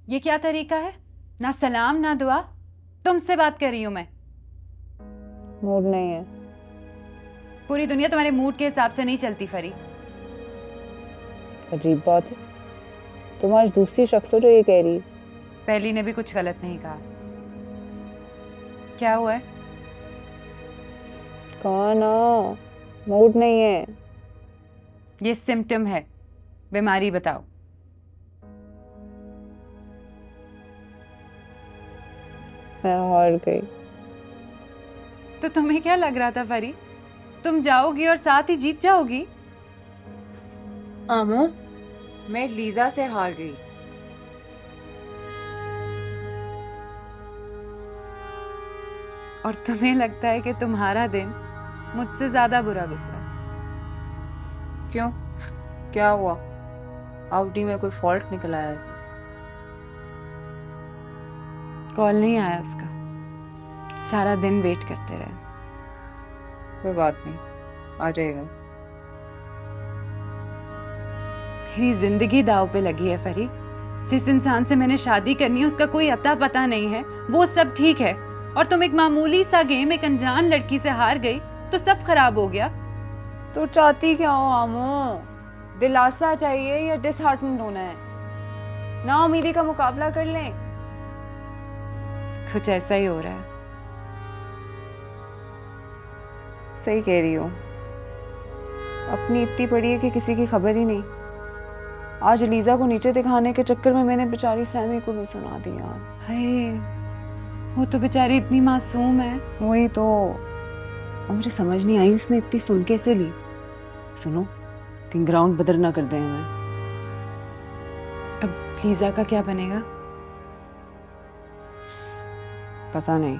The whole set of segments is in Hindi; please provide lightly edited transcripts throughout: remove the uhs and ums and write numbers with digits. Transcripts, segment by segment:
ये क्या तरीका है? ना सलाम ना दुआ। तुमसे बात कर रही हूं मैं। मूड नहीं है। पूरी दुनिया तुम्हारे मूड के हिसाब से नहीं चलती फरी। अजीब बात है, तुम आज दूसरी शख्स हो जो ये कह रही है। पहली ने भी कुछ गलत नहीं कहा। क्या हुआ है? कहा ना, मूड नहीं है। ये सिम्टम है, बीमारी बताओ। मैं हार गई। तो तुम्हें क्या लग रहा था फरी? तुम जाओगी और साथ ही जीत जाओगी? आमो, मैं लीजा से हार गई। और तुम्हें लगता है कि तुम्हारा दिन मुझसे ज्यादा बुरा गुजरा? क्यों? क्या हुआ? आउटी में कोई फॉल्ट निकल आया है? कॉल नहीं आया उसका। सारा दिन वेट करते रहे। कोई बात नहीं, आ जाएगा। मेरी जिंदगी दाव पे लगी है फरी। जिस इंसान से मैंने शादी करनी है उसका कोई अता पता नहीं है, वो सब ठीक है, और तुम एक मामूली सा गेम एक अनजान लड़की से हार गई तो सब खराब हो गया। तो चाहती क्या हो आमो? दिलासा चाहिए या डिसहार्टन्ड होना है? ना उम्मीदी का मुकाबला कर लें। कुछ ऐसा ही हो रहा है। सही कह रही हो। अपनी इतनी पड़ी है कि किसी की खबर ही नहीं। आज लीजा को नीचे दिखाने के चक्कर में मैंने बेचारी सैमी को भी सुना दिया। हाय, वो तो बेचारी इतनी मासूम है। वही तो। और मुझे समझ नहीं आई उसने इतनी सुन कैसे ली। सुनो, कहीं ग्राउंड बदर ना कर दे हमें। अब लीजा का क्या बनेगा? पता नहीं।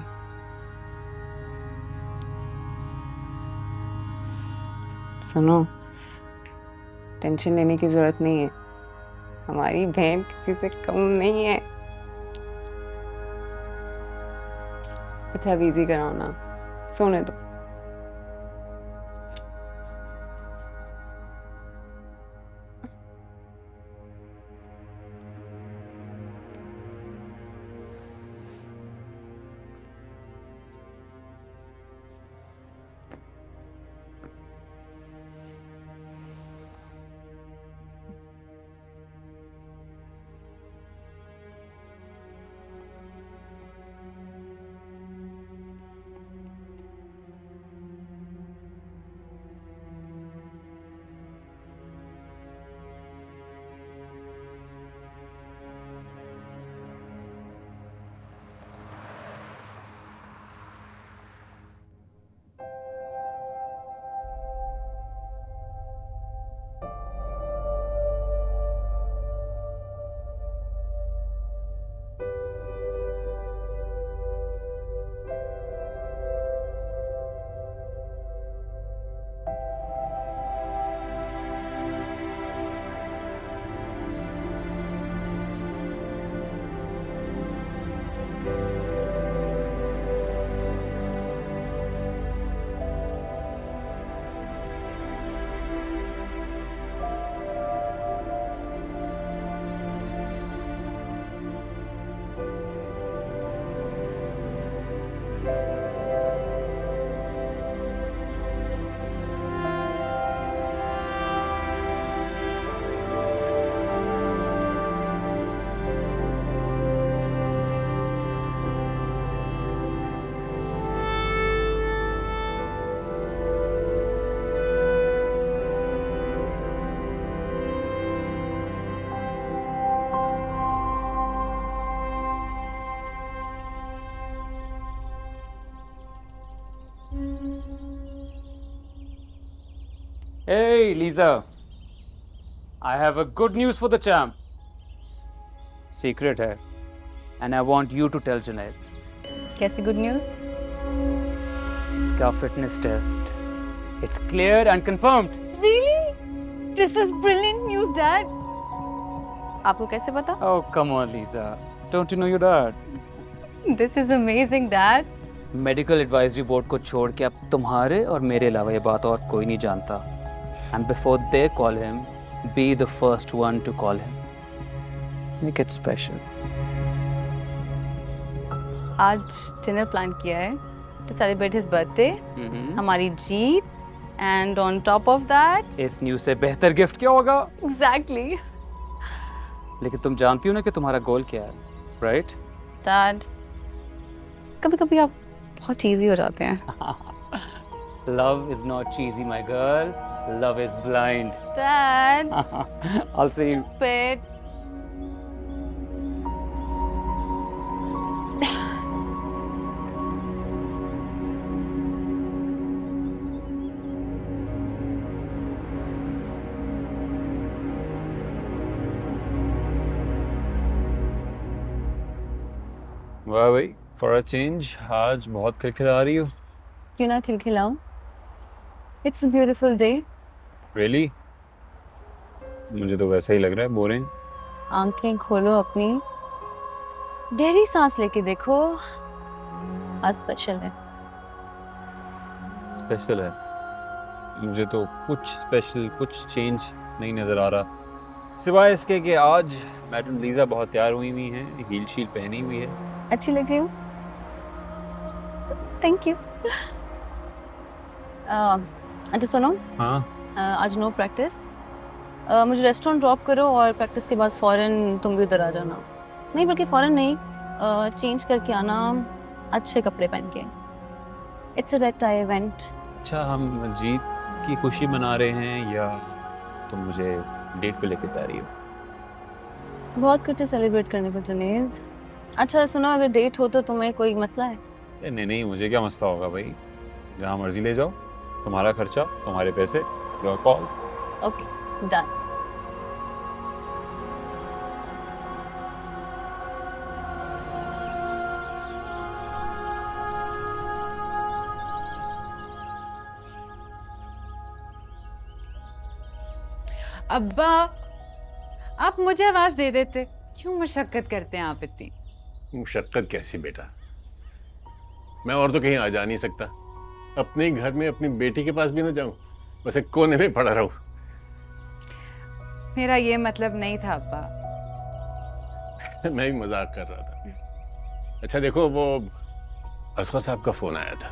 सुनो, टेंशन लेने की जरूरत नहीं है। हमारी बहन किसी से कम नहीं है। अच्छा बिजी कराओ ना, सोने दो। Hey, Lisa. I have a good news for the champ. Secret है, and I want you to tell Junaid. कैसी गुड न्यूज़? इसका fitness test. It's clear and confirmed. Really? This is brilliant news, Dad. आपको कैसे पता? Oh, come on, Lisa. Don't you know your dad? This is amazing, Dad. Medical advisory board को छोड़ के अब तुम्हारे और मेरे अलावा ये बात और कोई नहीं जानता. And before they call him, be the first one to call him. Make it special. आज डिनर प्लान किया है टू सेलिब्रेट हिज बर्थडे, हमारी जीत, and on top of that इस न्यूज़ से बेहतर गिफ्ट क्या होगा? एग्जैक्टली लेकिन तुम जानती हो ना कि तुम्हारा गोल क्या है, राइट? डैड, कभी कभी आप बहुत चीज़ी हो जाते हैं। Love is not cheesy, my girl. Love is blind. Dad I'll see you. फिर वाह भाई, फॉर अ चेंज आज बहुत खिलखिला रही हो। क्यों ना खिलखिलाऊं? It's a beautiful day. Really? मुझे तो वैसा ही लग रहा है, बोरिंग। आंखें खोलो अपनी, गहरी सांस लेके देखो, आज स्पेशल है। स्पेशल है? मुझे तो कुछ स्पेशल, कुछ चेंज नहीं नज़र आ रहा, सिवाय इसके कि आज मैडम लीजा बहुत तैयार हुई हैं, हील शील पहनी हुई है। अच्छी लग रही हूँ, थैंक यू। अच्छा सुनो, हाँ, आज नो प्रैक्टिस, मुझे रेस्टोरेंट ड्रॉप करो और प्रैक्टिस के बाद फ़ौरन तुम भी उधर आ जाना। नहीं बल्कि फ़ौरन नहीं, चेंज करके आना, अच्छे कपड़े पहन के। It's a red tie event. अच्छा हम जीत की खुशी मना रहे हैं या तुम मुझे डेट पे लेके जा रही हो? बहुत कुछ है सेलिब्रेट करने को जुनैद। अच्छा सुनो, अगर डेट हो तो तुम्हें कोई मसला है? नहीं नहीं, मुझे क्या मसला होगा भाई, जहाँ मर्जी ले जाओ, तुम्हारा खर्चा, तुम्हारे पैसे, योर कॉल। Okay done. अब्बा, आप मुझे आवाज दे देते, क्यों मशक्कत करते हैं आप इतनी? मुशक्कत कैसी बेटा, मैं और तो कहीं आ जा नहीं सकता, अपने ही घर में अपनी बेटी के पास भी ना जाऊं, बस एक कोने में पड़ा रहूं। मेरा ये मतलब नहीं था अब्बा। मैं भी मजाक कर रहा था। अच्छा देखो, वो असगर साहब का फोन आया था,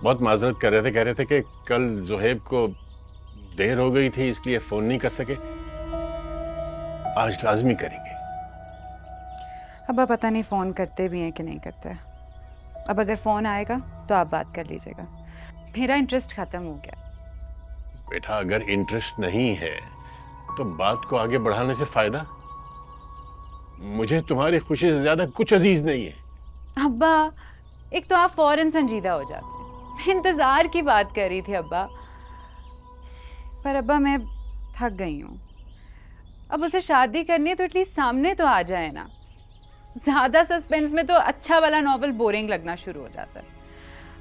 बहुत माजरत कर रहे थे, कह रहे थे कि कल जोहेब को देर हो गई थी इसलिए फोन नहीं कर सके, आज लाजमी करेंगे। अब्बा पता नहीं फ़ोन करते भी हैं कि नहीं करते। अब अगर फ़ोन आएगा तो आप बात कर लीजिएगा, मेरा इंटरेस्ट ख़त्म हो गया। बेटा अगर इंटरेस्ट नहीं है तो बात को आगे बढ़ाने से फायदा, मुझे तुम्हारी खुशी से ज्यादा कुछ अजीज नहीं है। अब्बा, एक तो आप फ़ौरन संजीदा हो जाते हैं, मैं इंतज़ार की बात कर रही थी अब्बा। पर अब्बा मैं थक गई हूँ, अब उसे शादी करनी है तो एटलीस्ट सामने तो आ जाए ना। ज़्यादा सस्पेंस में तो अच्छा वाला नॉवल बोरिंग लगना शुरू हो जाता है।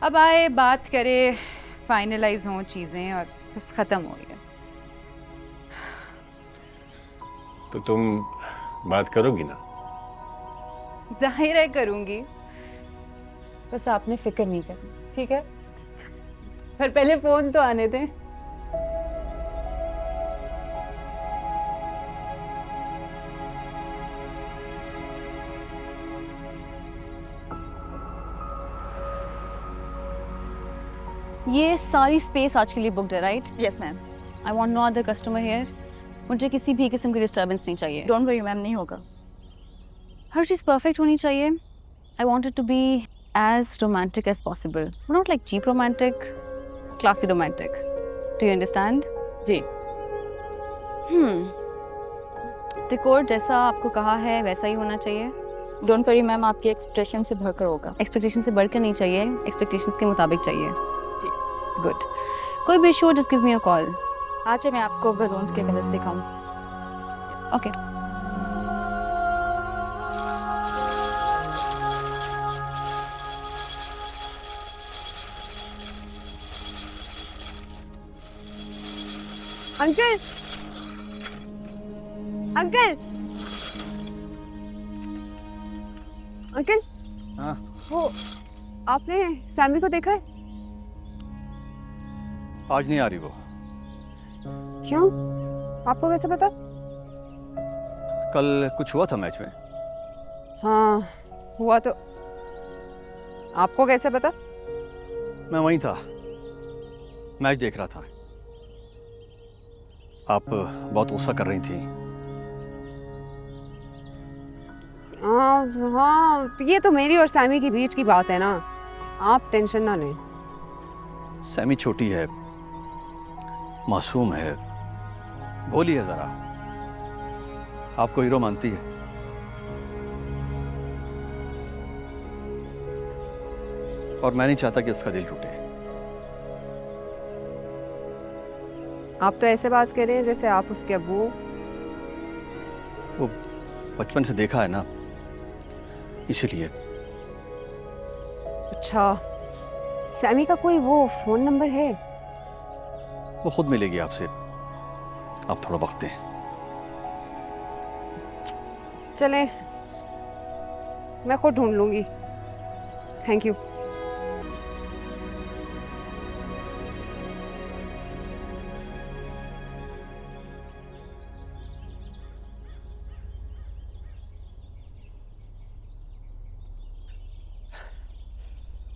अब आए, बात करे, फाइनलाइज हों चीज़ें और बस ख़त्म हो गया। तो तुम बात करोगी ना? जाहिर है करूँगी, बस आपने फिक्र नहीं करनी, ठीक है? पर पहले फ़ोन तो आने दें। ये सारी स्पेस आज के लिए बुक्ड है, right? Yes ma'am. I want no other customer here. मुझे किसी भी किस्म की डिस्टर्बेंस नहीं चाहिए। डोंट वरी मैम, नहीं होगा। हर चीज़ परफेक्ट होनी चाहिए। I want it to be as romantic as possible, not like cheap romantic, classy romantic. Do you understand? जी। डेकोर जैसा आपको कहा है वैसा ही होना चाहिए। डोंट वरी मैम, आपके एक्सपेक्टेशन से बढ़कर होगा। एक्सपेक्टेशन से बढ़कर नहीं चाहिए, एक्सपेक्टेशंस के मुताबिक चाहिए। जी। गुड। कोई भी issue, just give me a call. आज मैं आपको बलून्स के कलर्स दिखाऊं। ओके। Uncle, uncle, uncle. हाँ? वो आपने सैमी को देखा है? आज नहीं आ रही वो। क्यों? आपको कैसे पता? कल कुछ हुआ था मैच में? हाँ हुआ तो। आपको कैसे पता? मैं वहीं था, मैच देख रहा था। आप बहुत गुस्सा कर रही थी। हाँ तो ये तो मेरी और सैमी के बीच की बात है ना, आप टेंशन ना लें। सैमी छोटी है, मासूम है, भोली है जरा। आपको हीरो मानती है। और मैं नहीं चाहता कि उसका दिल टूटे। आप तो ऐसे बात कर रहे हैं जैसे आप उसके अब्बू हो। वो बचपन से देखा है ना, इसीलिए। अच्छा, सैमी का कोई वो फोन नंबर है? वो खुद मिलेगी आपसे, आप थोड़ा वक्त दें। चले, मैं खुद ढूंढ लूंगी। Thank you.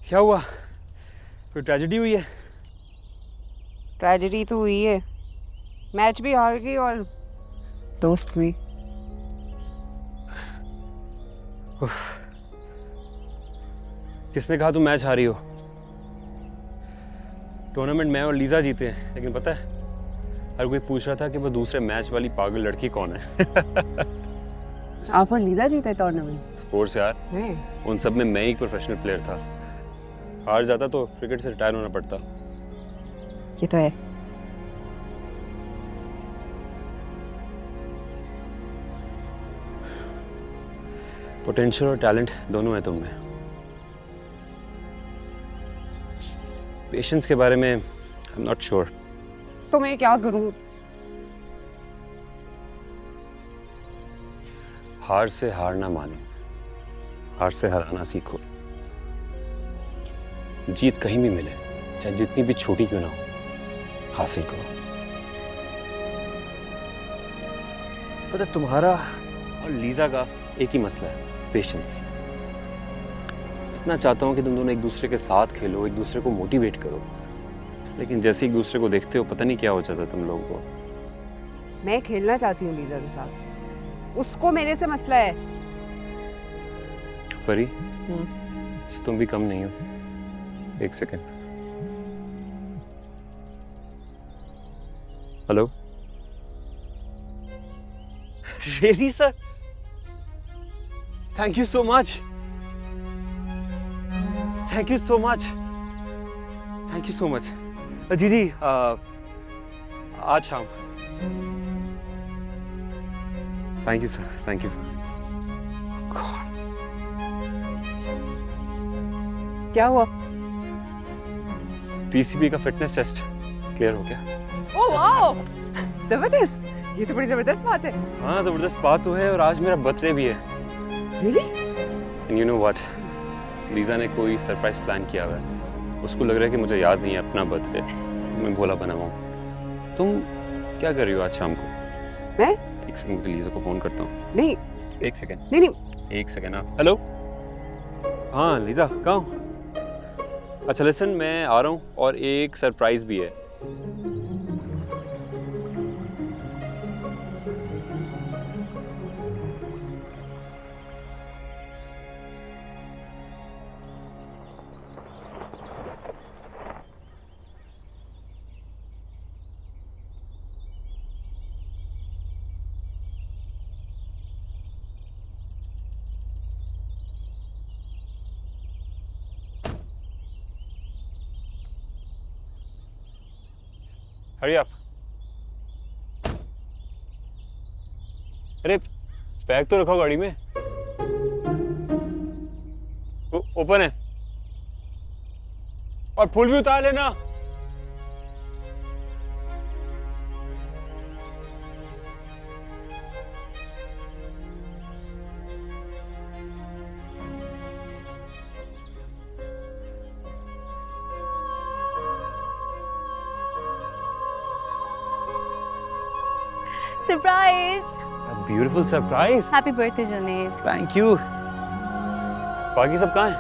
क्या हुआ? कोई ट्रेजेडी हुई है? ट्रेजेडी तो हुई है, मैच भी हार गई और दोस्त भी। किसने कहा तुम मैच हारी हो? टूर्नामेंट मैं और लीजा जीते हैं, लेकिन पता है हर कोई पूछ रहा था कि वो दूसरे मैच वाली पागल लड़की कौन है। आप और लीजा जीते टूर्नामेंट? स्पोर्ट्स यार, उन सब में मैं ही प्रोफेशनल प्लेयर था। हार जाता तो क्रिकेट से रिटायर होना पड़ता। ये तो है। पोटेंशियल और टैलेंट दोनों है तुम में। पेशेंस के बारे में आई एम नॉट श्योर। तो मैं क्या करूं? हार से हार ना मानो, हार से हराना सीखो। जीत कहीं भी मिले, चाहे जितनी भी छोटी क्यों ना हो, हासिल करो। पता है तुम्हारा और लीजा का एक ही मसला है, पेशेंस। इतना चाहता हूं कि तुम दोनों एक दूसरे के साथ खेलो, एक दूसरे को मोटिवेट करो, लेकिन जैसे एक दूसरे को देखते हो पता नहीं क्या हो जाता तुम लोगों को। मैं खेलना चाहती हूँ लीजा के साथ, उसको मेरे से मसला है। परी, तुम भी कम नहीं हो। एक second. Hello. Really sir, thank you so much, thank you so much, thank you so much. जी जी, आज शाम। Thank you sir, thank you. क्या हुआ? पीसीबी का फिटनेस टेस्ट क्लियर हो गया। ओह वाओ, जबरदस्त, ये तो बड़ी जबरदस्त बात है। हाँ जबरदस्त बात तो है, और आज मेरा बर्थडे भी है। Really? And you know what, Lisa ने कोई सरप्राइज प्लान किया हुआ है। उसको लग रहा है कि मुझे याद नहीं है अपना बर्थडे, मैं भोला बना हुआ हूँ। तुम क्या कर रही हो आज शाम को? मैं? एक सेकंड, लीजा को फोन करता हूँ। नहीं। एक सेकंड। नहीं नहीं। एक सेकंड। हेलो। हाँ लीजा, कहाँ हो? अच्छा लिसन, मैं आ रहा हूँ और एक सरप्राइज भी है। हरी आप। अरे बैग तो रखो गाड़ी में। ओपन है, और फूल भी उतार लेना। Surprise. Beautiful surprise. Happy birthday जनेब। Thank you. बाकी सब कहाँ हैं?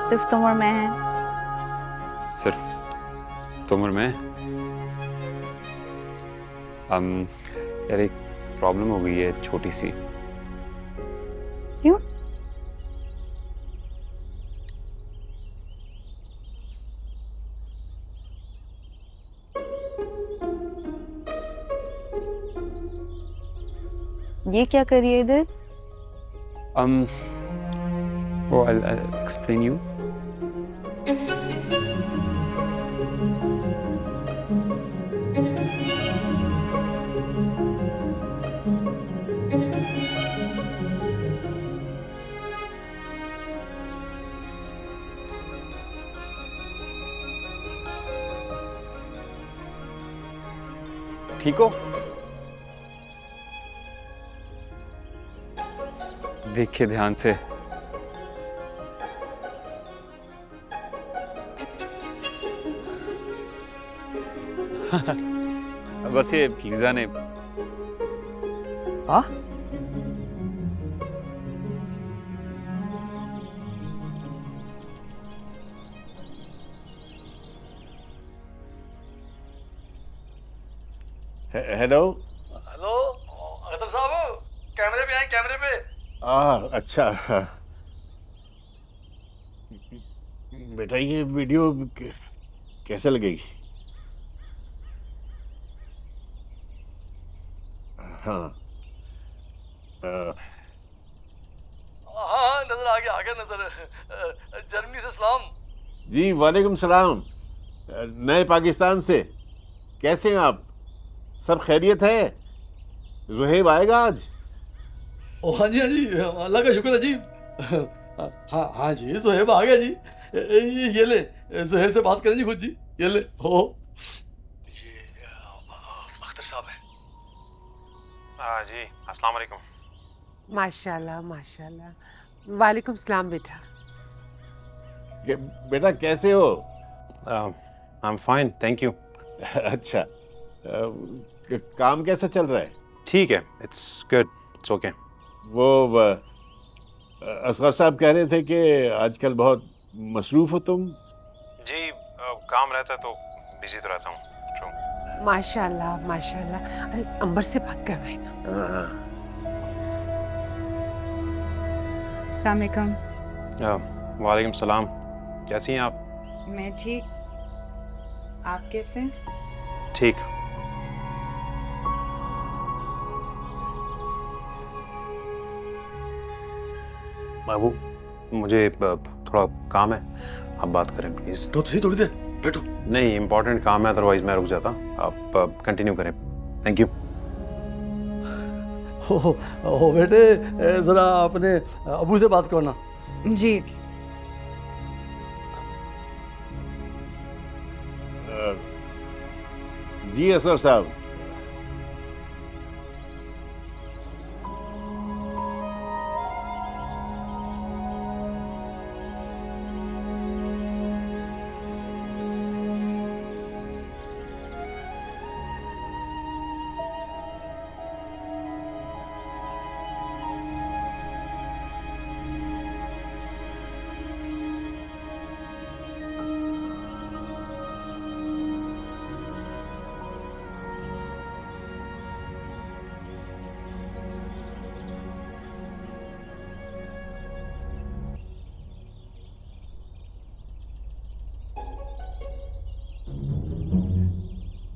सिर्फ तुम और मैं हैं। सिर्फ तुम और मैं? यार एक प्रॉब्लम हो गई है छोटी सी। क्यों? ये क्या करिए इधर? I'll explain you. ठीक हो? देखिए ध्यान से। बस ये लीजा ने। हाँ? हेलो। हेलो अख्तर साहब, कैमरे पे आए, कैमरे पे। अच्छा। बेटा ये वीडियो कैसे लगेगी? हाँ हाँ नजर आ गया नजर। जर्मनी से सलाम। जी वालेकुम सलाम। नए पाकिस्तान से कैसे हैं आप? सब खैरियत है? ज़ुहैब आएगा आज? ओ हाँ जी अल्लाह का शुक्र है जी। हाँ हाँ जी ज़ुहैब आ गया जी। ये ले, ज़ुहैब से बात करें जी खुद जी। ये ले हो। ये अख्तर साहब है। जी अस्सलाम वालेकुम। माशाल्लाह माशाल्लाह। वालेकुम सलाम बेटा। बेटा कैसे हो? I am fine thank you. अच्छा। काम कैसा चल रहा है? ठीक है, इट्स गुड, इट्स ओके। वो असगर साहब कह रहे थे कि आजकल बहुत मसरूफ हो तुम। जी काम रहता है तो बिजी तो रहता हूँ। माशाल्लाह माशाल्लाह। अरे अंबर से बात करवाए ना। अस्सलाम वालेकुम। वालेकुम सलाम। कैसी हैं आप? मैं ठीक, आप कैसे? ठीक। बाबू मुझे थोड़ा काम है, आप बात करें प्लीज। तो सही थोड़ी देर बैठो। नहीं इम्पोर्टेंट काम है, अदरवाइज मैं रुक जाता। आप कंटिन्यू करें। Thank you. हो बेटे, जरा अपने अबू से बात करना। जी जी असगर साहब।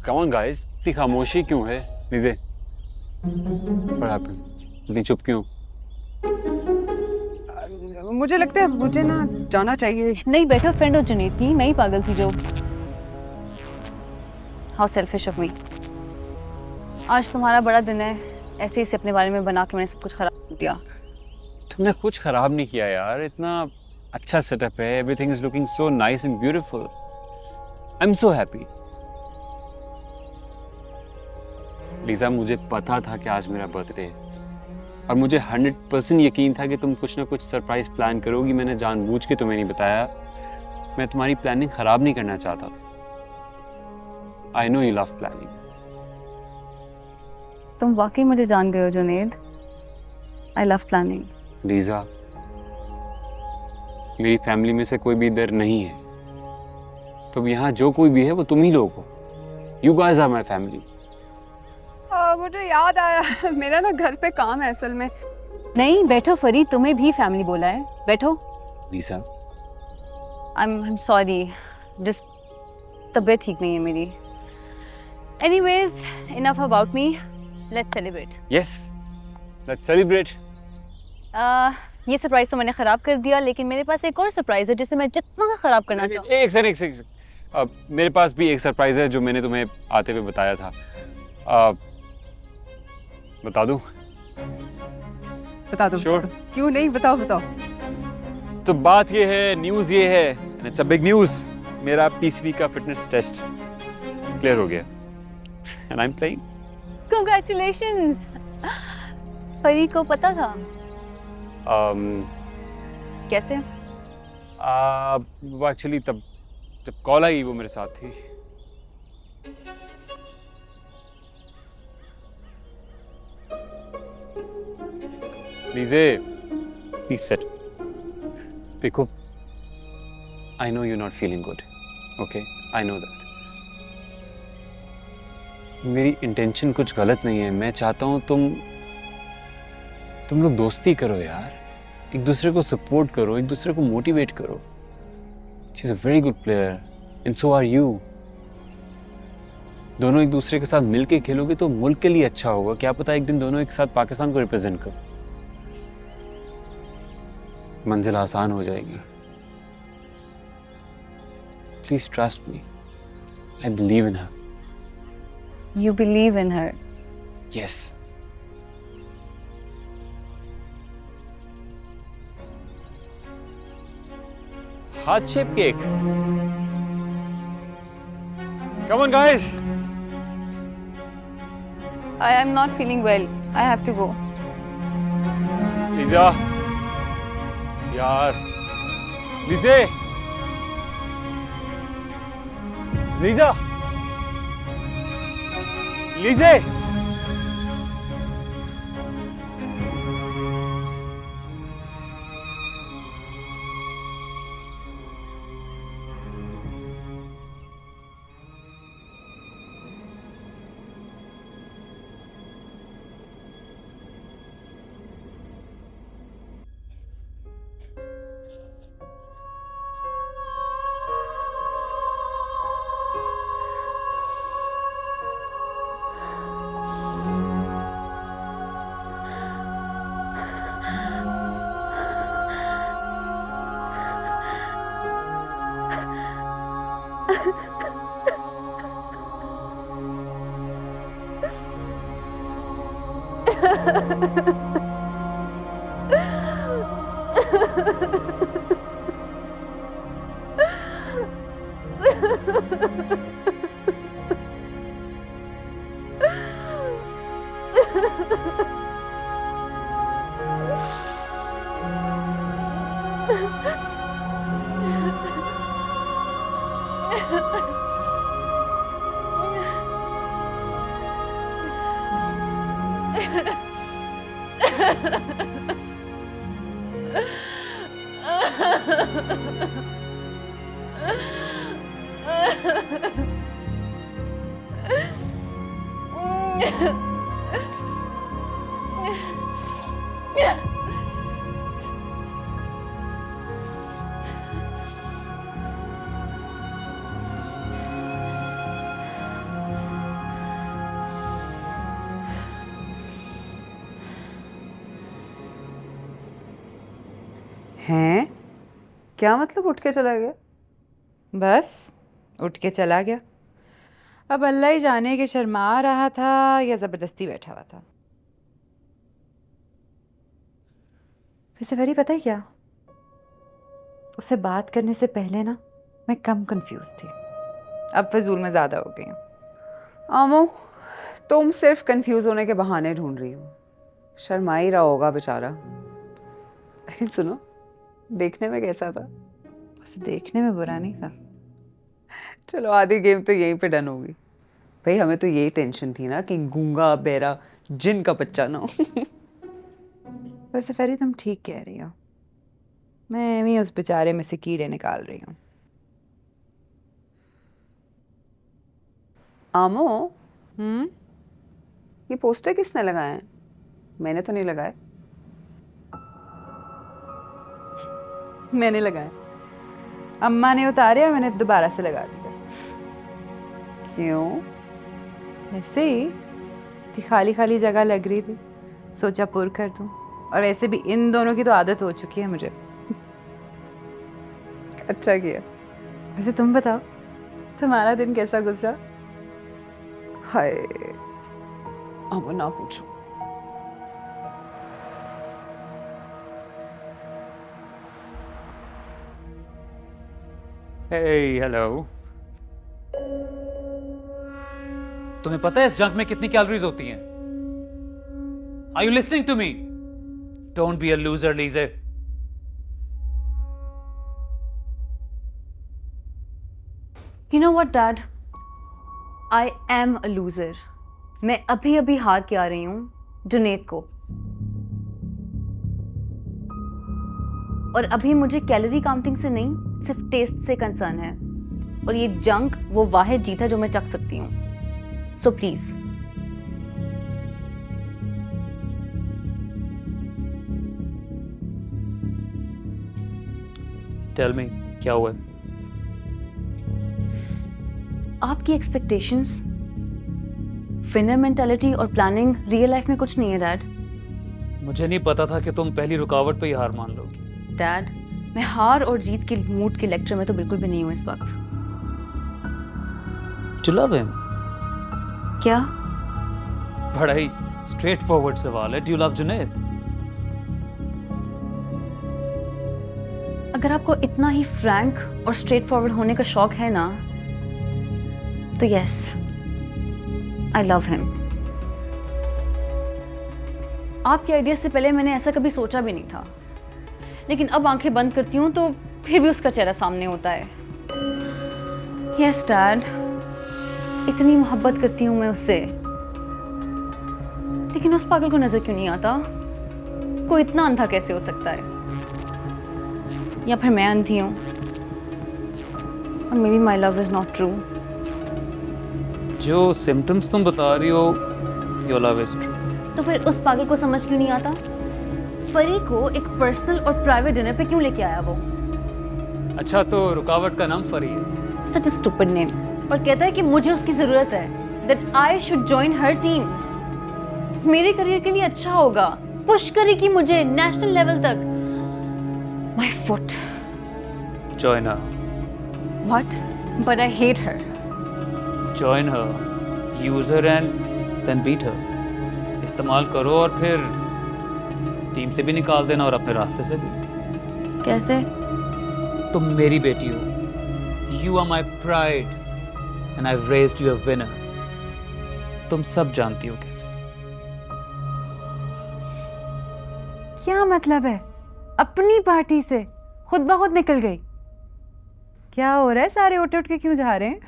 कम ऑन गाइस, इतनी खामोशी क्यों है? लीजिए। What happened? इतनी चुप क्यों? मुझे लगता है मुझे ना जाना चाहिए। नहीं बैठो, फ्रेंड हो जुनैद की, मैं ही पागल थी जो। How selfish of me. आज तुम्हारा बड़ा दिन है, ऐसे ही से अपने बारे में बना के मैंने सब कुछ खराब कर दिया। तुमने कुछ खराब नहीं किया यार, इतना अच्छा सेटअप है, everything is looking so nice and beautiful. I am so happy. Lisa मुझे पता था कि आज मेरा बर्थडे है और मुझे 100% यकीन था कि तुम कुछ ना कुछ सरप्राइज प्लान करोगी। मैंने जानबूझ के तुम्हें नहीं बताया, मैं तुम्हारी प्लानिंग खराब नहीं करना चाहता था। I know you love planning. तुम वाकई मुझे जान गए हो Junaid. I love planning. Lisa, मेरी फैमिली में से कोई भी इधर नहीं है, तो यहाँ जो कोई भी है वो तुम ही लोग हो। You guys are my family. मुझे याद आया, मेरा ना घर पे काम है असल में। नहीं बैठो फरी, तुम्हें भी फैमिली बोला है, बैठो। लीजा, I'm सॉरी, जस्ट तबीयत ठीक नहीं है मेरी। Anyways enough about me, let's celebrate. Yes, let's celebrate. ये सरप्राइज तो मैंने खराब कर दिया, लेकिन मेरे पास एक और सरप्राइज है जिसे मैं जितना खराब करना चाहूँ। एक सेकंड, मेरे पास भी एक सरप्राइज है जो मैंने तुम्हें आते हुए बताया था। बता दूं? बता दो। Sure. क्यों नहीं, बताओ बताओ। तो बात ये है, न्यूज़ ये है, इट्स अ बिग न्यूज़, मेरा पीसीबी का फिटनेस टेस्ट क्लियर हो गया and I am playing. Congratulations! फरी को पता था? कैसे? वो एक्चुअली तब जब कॉल आई वो मेरे साथ थी। लीजे, प्लीज सेट। देखो, I know you not feeling good, okay, I know that. मेरी इंटेंशन कुछ गलत नहीं है, मैं चाहता हूँ तुम लोग दोस्ती करो यार, एक दूसरे को सपोर्ट करो, एक दूसरे को मोटिवेट करो। She is a very good player and so are you. दोनों एक दूसरे के साथ मिलके खेलोगे तो मुल्क के लिए अच्छा होगा। क्या पता एक दिन दोनों एक साथ पाकिस्तान को रिप्रेजेंट करो, मंजिल आसान हो जाएगी। Please trust me, I believe in her. You believe in her. Yes. Heart shape cake. Come on, guys. I am not feeling well. I have to go. Lisa, यार, लीजे, लीजा, लीजे। हैं? क्या मतलब उठ के चला गया? बस उठ के चला गया। अब अल्लाह ही जाने कि शर्मा रहा था या ज़बरदस्ती बैठा हुआ था। वैसे फरी पता है क्या, उससे बात करने से पहले ना मैं कम कंफ्यूज थी, अब फजूल में ज़्यादा हो गई हूँ। आमो, तुम सिर्फ कंफ्यूज होने के बहाने ढूंढ रही हो। शर्मा ही रहा होगा बेचारा। लेकिन सुनो, देखने में कैसा था? उसे देखने में बुरा नहीं था। चलो आधी गेम तो यहीं पे डन होगी। भाई हमें तो यही टेंशन थी ना कि गूंगा बेरा जिन का बच्चा ना हो। वैसे फेरी तुम ठीक कह रही हो, मैं भी उस बेचारे में से कीड़े निकाल रही हूँ। आमो, हम्म, ये पोस्टर किसने लगाए हैं? मैंने तो नहीं लगाए। मैंने लगाए, अम्मा ने उतारे और मैंने दोबारा से लगा दिया। क्यों? ऐसे ही थी, खाली खाली जगह लग रही थी, सोचा पुर कर दूं। और ऐसे भी इन दोनों की तो आदत हो चुकी है मुझे। अच्छा किया। वैसे तुम बताओ, तुम्हारा दिन कैसा गुजरा? हाय, आमो ना पूछो। Hey, hello. तुम्हें पता है इस जंक में कितनी कैलोरीज होती हैं? Are you listening to me? Don't be a loser, Lise. You know what, Dad? I am a loser. मैं अभी अभी हार के आ रही हूँ जुनेद को, और अभी मुझे कैलोरी काउंटिंग से नहीं, सिर्फ टेस्ट से कंसर्न है। और ये जंक वो वाहिद जीत है जो मैं चख सकती हूँ। So please. Tell me, क्या हुआ? आपकी एक्सपेक्टेशंस, विनर मेंटालिटी और प्लानिंग रियल लाइफ में कुछ नहीं है डैड। मुझे नहीं पता था कि तुम पहली रुकावट पे ही हार मान लोगी। डैड, मैं हार और जीत के मूड के लेक्चर में तो बिल्कुल भी नहीं हूँ इस वक्त। To love him? क्या? बड़ा ही स्ट्रेट फॉरवर्ड सवाल है। Do you love Junaid? अगर आपको इतना ही फ्रैंक और स्ट्रेट फॉरवर्ड होने का शौक है ना, तो यस, आई लव हिम। आपके आइडिया से पहले मैंने ऐसा कभी सोचा भी नहीं था, लेकिन अब आंखें बंद करती हूँ तो फिर भी उसका चेहरा सामने होता है। यस डैड, इतनी मोहब्बत करती हूँ मैं उससे, लेकिन उस पागल को नजर क्यों नहीं आता? कोई इतना अंधा कैसे हो सकता है? या फिर मैं अंधी हूँ? और may be my love is not true. जो सिम्टम्स तुम बता रही हो, योर लव इज ट्रू। तो फिर उस पागल को समझ क्यों नहीं आता? फरी को एक पर्सनल और प्राइवेट डिनर पे क्यों लेके आया वो? अच्छा, तो रुकावट का नाम फरी है। सच अ स्टूपिड नेम। और कहता है कि मुझे उसकी जरूरत है, that I should join her team. मेरे करियर के लिए अच्छा होगा, पुश करेगी मुझे नेशनल लेवल तक। My foot. Join her. What? But I hate her. Join her. Use her and then beat her. इस्तेमाल करो और फिर टीम से भी निकाल देना और अपने रास्ते से भी। कैसे? तुम मेरी बेटी हो। You are my pride and I've raised you a winner. तुम सब जानती हो कैसे। क्या मतलब है? अपनी पार्टी से खुद ब खुद निकल गई? क्या हो रहा है? सारे उठ उठ के क्यों जा रहे हैं?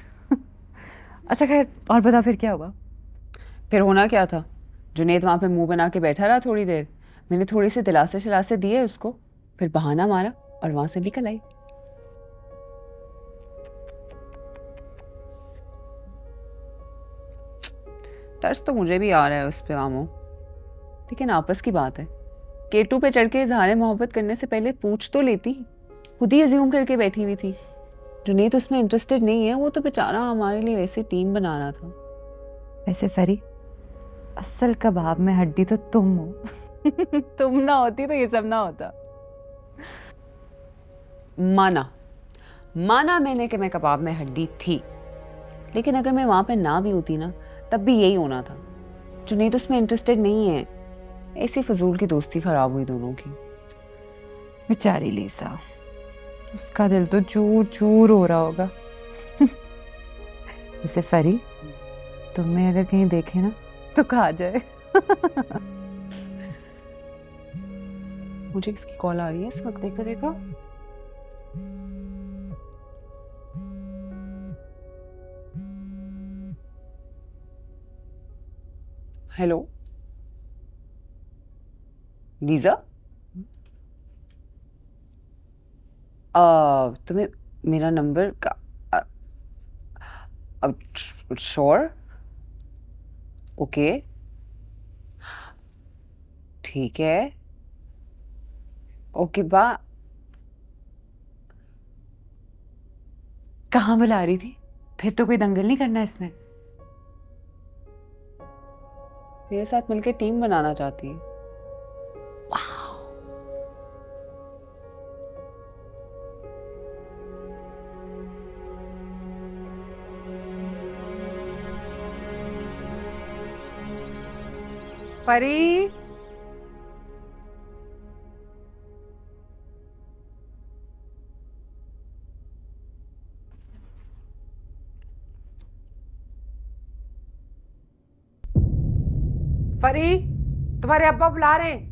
अच्छा खैर, और बता फिर क्या हुआ? फिर होना क्या था? जुनेद वहाँ पे मुंह बना के बैठा रहा थोड़ी देर। मैंने थोड़ी सी दिलासे शलासे दिए उसको, फिर बहाना मारा और वहां से निकल आई। तरस तो मुझे भी आ रहा है उस पे आमो, लेकिन आपस की बात है। केटू पे चढ़ के इजहार मोहब्बत करने से पहले पूछ तो लेती। खुद ही अज्यूम करके बैठी हुई थी। जुनेद उसमें इंटरेस्टेड नहीं है, वो तो बेचारा हमारे लिए वैसे टीम बना रहा था। वैसे फरी, असल कबाब में हड्डी तो तुम हो। तुम ना होती तो ये सब ना होता। माना मैंने कि मैं कबाब में हड्डी थी, लेकिन अगर मैं वहां पे ना भी होती ना, तब भी यही होना था। जुनेद उसमें इंटरेस्टेड नहीं है। ऐसी फजूल की दोस्ती खराब हुई दोनों की। बेचारी लीसा, उसका दिल तो चूर चूर हो रहा होगा। वैसे फरी, तुम्हें अगर कहीं देखे ना तो खा जाए। मुझे किसकी कॉल आ रही है इस वक्त? देखो। हेलो, लीजा, तुम्हें मेरा नंबर का अब श्योर? ओके, ठीक है, ओके बा। कहाँ बुला रही थी? फिर तो कोई दंगल नहीं करना इसने। मेरे साथ मिलकर टीम बनाना चाहती है। परी, परी, तुम्हारे अब्बा बुला रहे हैं।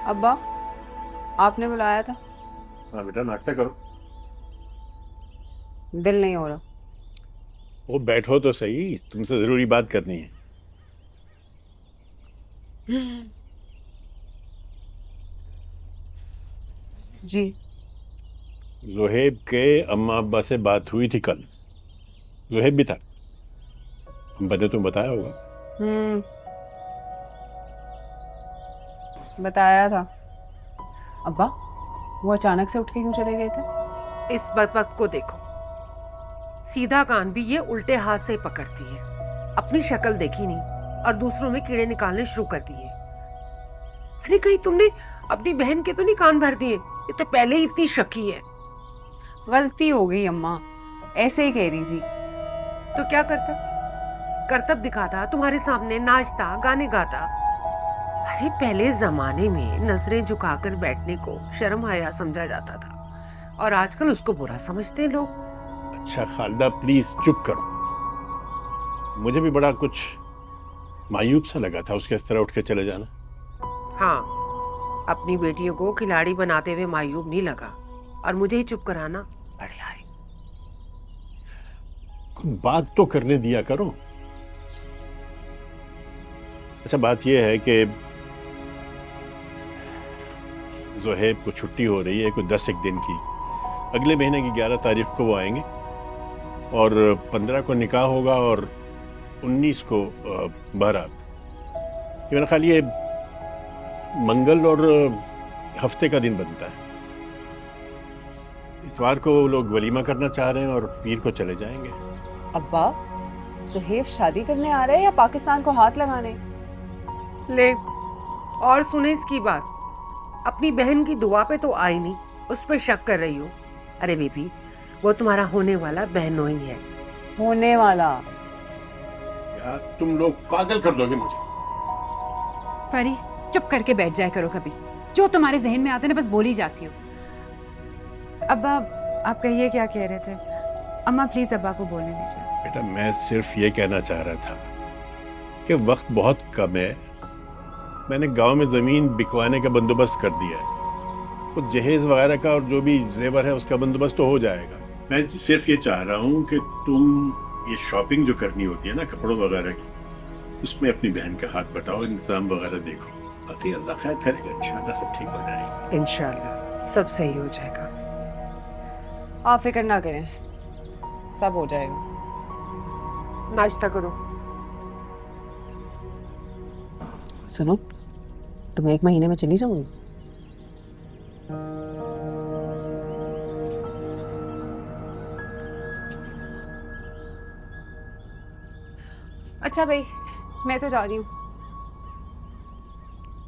अब्बा, आपने बुलाया था? हाँ बेटा, नाश्ता करो। दिल नहीं हो रहा। वो बैठो तो सही, तुमसे जरूरी बात करनी है। जी। ज़ुहैब के अम्मा अब्बा से बात हुई थी कल। ज़ुहैब भी था, अम्बा ने तुम बताया होगा। बताया था। अब्बा, वो अचानक से उठ के क्यों चले गए थे? इस बकबक को देखो, सीधा कान भी ये उल्टे हाथ से पकड़ती है। अपनी शक्ल देखी नहीं और दूसरों में कीड़े निकालने शुरू कर दिए। अरे कहीं तुमने अपनी बहन के तो नहीं कान भर दिए? ये तो पहले ही इतनी शकी है। गलती हो गई अम्मा, ऐसे ही कह रही थी। तो क्या करता? करतब दिखाता, तुम्हारे सामने नाचता, गाने गाता। अरे पहले जमाने में नजरें झुकाकर बैठने को शर्म हया समझा जाता था और आजकल उसको बुरा समझते हैं लोग। अच्छा खालिदा, प्लीज चुप करो। मुझे भी बड़ा कुछ मायूब सा लगा था उसके इस तरह उठ के चले जाना। हाँ, अपनी बेटियों को खिलाड़ी बनाते हुए मायूब नहीं लगा और मुझे ही चुप कराना बढ़िया है। कुछ बात तो करने दिया करो। अच्छा, बात यह है कि ज़ुहैब को छुट्टी हो रही है, कोई 10 एक दिन की। अगले महीने की 11 तारीख को वो आएंगे और 15 को निकाह होगा और 19 को बारात। मेरा ख्याल ये मंगल और हफ्ते का दिन बनता है। इतवार को लोग वलीमा करना चाह रहे हैं और पीर को चले जाएंगे। अब्बा, ज़ुहैब शादी करने आ रहे हैं या पाकिस्तान को हाथ लगाने? ले, और सुने इसकी बात। अपनी बहन की दुआ पे तो आई नहीं, उस पे शक कर रही हो। अरे बेबी, वो तुम्हारा होने वाला बहनोई है। होने वाला? यार तुम लोग पागल कर दोगे मुझे। परी, चुप करके बैठ जाया करो। कभी जो तुम्हारे जहन में आते हैं ना, बस बोली जाती हो। अब्बा, आप कहिए क्या कह रहे थे? अम्मा प्लीज अब्बा को बोलने दीजिए। बेटा, मैं सिर्फ ये कहना चाह रहा था कि वक्त बहुत कम है। मैंने गांव में ज़मीन बिकवाने का बंदोबस्त कर दिया है। वो जहेज वगैरह का और जो भी जेवर है उसका बंदोबस्त तो हो जाएगा। मैं सिर्फ ये चाह रहा हूँ कि तुम ये शॉपिंग जो करनी होती है ना कपड़ों वगैरह की, उसमें अपनी बहन का हाथ बटाओ, इंतजाम वगैरह देखो। बाकी अल्लाह खैर करेगा, इंशाल्लाह सब ठीक हो जाएगा। इंशाल्लाह। सब सही हो जाएगा। आप फिक्र ना करें, सब हो जाएगा। नाश्ता करो। सुनो, तो मैं 1 महीने में चली जाऊंगी। अच्छा भाई, मैं तो जा रही हूँ।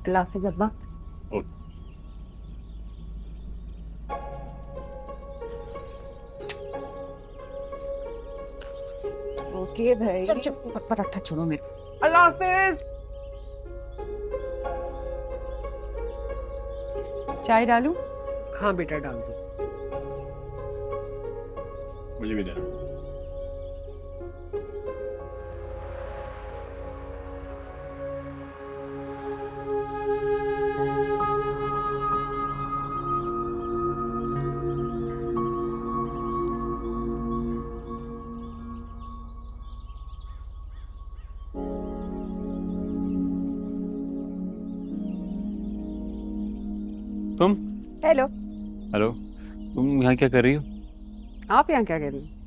अल्लाह हाफिज़ अब्बा। ओके भाई। चल चल पराठा छोड़ो मेरे। अल्लाह हाफिज। चाय डालूं? हाँ बेटा डाल दो। मुझे भी देना। तुम हेलो। हेलो, तुम यहाँ क्या कर रही हो? आप यहाँ क्या कर रही हैं?